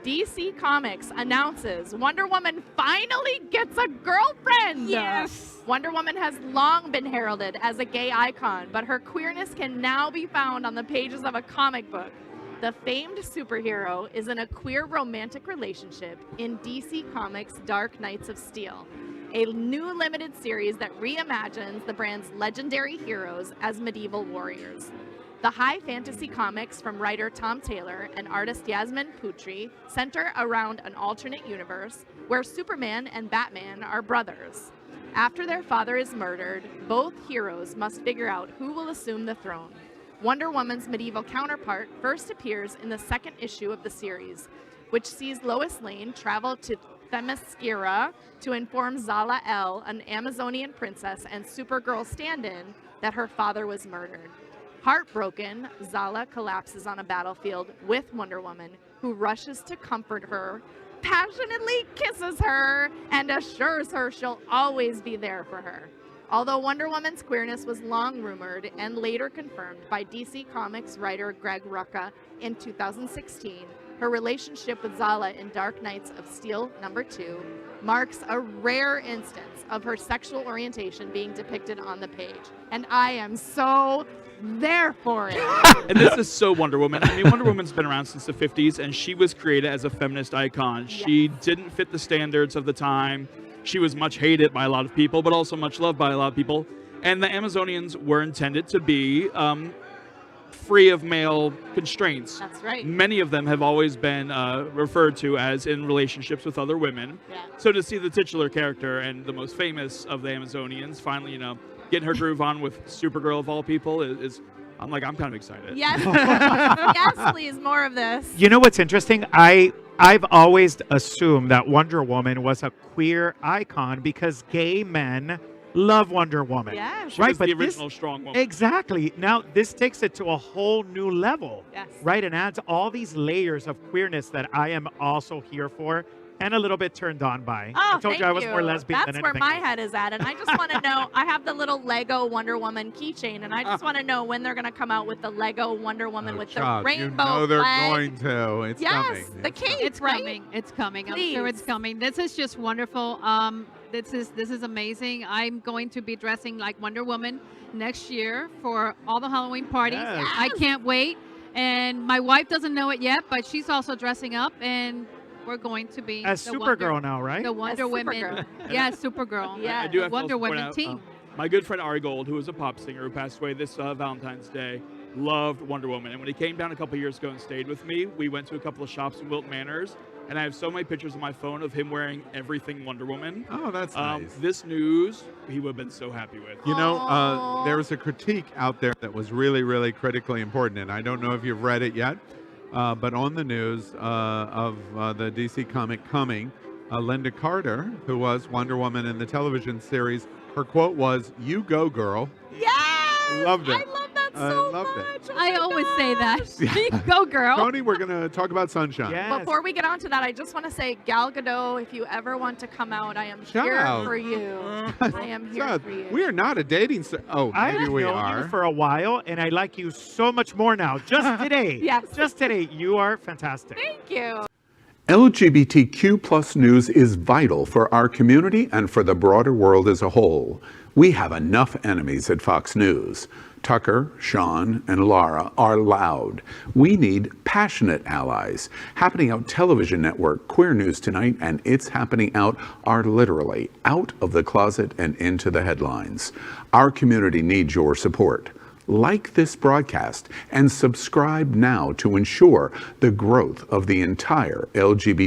DC Comics announces Wonder Woman finally gets a girlfriend. Yes. Wonder Woman has long been heralded as a gay icon, but her queerness can now be found on the pages of a comic book. The famed superhero is in a queer romantic relationship in DC Comics' Dark Knights of Steel, a new limited series that reimagines the brand's legendary heroes as medieval warriors. The high fantasy comics from writer Tom Taylor and artist Yasmin Putri center around an alternate universe where Superman and Batman are brothers. After their father is murdered, both heroes must figure out who will assume the throne. Wonder Woman's medieval counterpart first appears in the second issue of the series, which sees Lois Lane travel to Themyscira to inform Zala El, an Amazonian princess and Supergirl stand-in, that her father was murdered. Heartbroken, Zala collapses on a battlefield with Wonder Woman, who rushes to comfort her, passionately kisses her, and assures her she'll always be there for her. Although Wonder Woman's queerness was long rumored and later confirmed by DC Comics writer Greg Rucka in 2016, her relationship with Zala in Dark Knights of Steel #2 marks a rare instance of her sexual orientation being depicted on the page. And I am so there for it. And this is so Wonder Woman. I mean, Wonder Woman's been around since the 50s, and she was created as a feminist icon. Yes. She didn't fit the standards of the time. She was much hated by a lot of people, but also much loved by a lot of people. And the Amazonians were intended to be free of male constraints. That's right. Many of them have always been referred to as in relationships with other women. Yeah. So to see the titular character and the most famous of the Amazonians finally, getting her groove on with Supergirl of all people is I'm kind of excited. Yes. Yes, please, more of this. You know what's interesting? I've always assumed that Wonder Woman was a queer icon because gay men love Wonder Woman. Yeah, She right, was but the this- original strong woman. Exactly. Now this takes it to a whole new level. Yes. Right, and adds all these layers of queerness that I am also here for and a little bit turned on by. Oh, I told thank you I was more lesbian That's than where anything my else. head is at, and I just want to know. I have the little Lego Wonder Woman keychain, and I just want to know when they're going to come out with the Lego Wonder Woman with the child, rainbow you know they're flag. going to. It's Yes, coming. the cape, It's right? coming. It's coming. I'm Please. sure it's coming. This is just wonderful. This is amazing. I'm going to be dressing like Wonder Woman next year for all the Halloween parties. Yes. I can't wait. And my wife doesn't know it yet, but she's also dressing up, and we're going to be As the Supergirl now, right? The Wonder Women. Supergirl. Yeah, Supergirl. Yeah. I do the have to Wonder also point Women out, team. my good friend Ari Gold, who was a pop singer who passed away this Valentine's Day, loved Wonder Woman. And when he came down a couple years ago and stayed with me, we went to a couple of shops in Wilton Manors, and I have so many pictures on my phone of him wearing everything Wonder Woman. Oh, that's nice. This news, he would have been so happy with. You know, Aw. there was a critique out there that was really, really critically important, and I don't know if you've read it yet, but on the news of the DC comic coming, Linda Carter, who was Wonder Woman in the television series, her quote was, "You go, girl." Yes! Loved it. I love that I so loved it. much. Oh I my always say that. gosh. Go, girl. Tony, we're going to talk about Sunshine. Yes. Before we get on to that, I just want to say, Gal Gadot, if you ever want to come out, I am Shout here out. for you. I am here Seth, for you. we are not a dating. Oh, maybe I've we known are. you for a while, and I like you so much more now. Just today. Yes. Just today. You are fantastic. Thank you. LGBTQ plus news is vital for our community and for the broader world as a whole. We have enough enemies at Fox News. Tucker, Sean, and Laura are loud. We need passionate allies. Happening Out Television Network, Queer News Tonight, and It's Happening Out are literally out of the closet and into the headlines. Our community needs your support. Like this broadcast and subscribe now to ensure the growth of the entire LGBT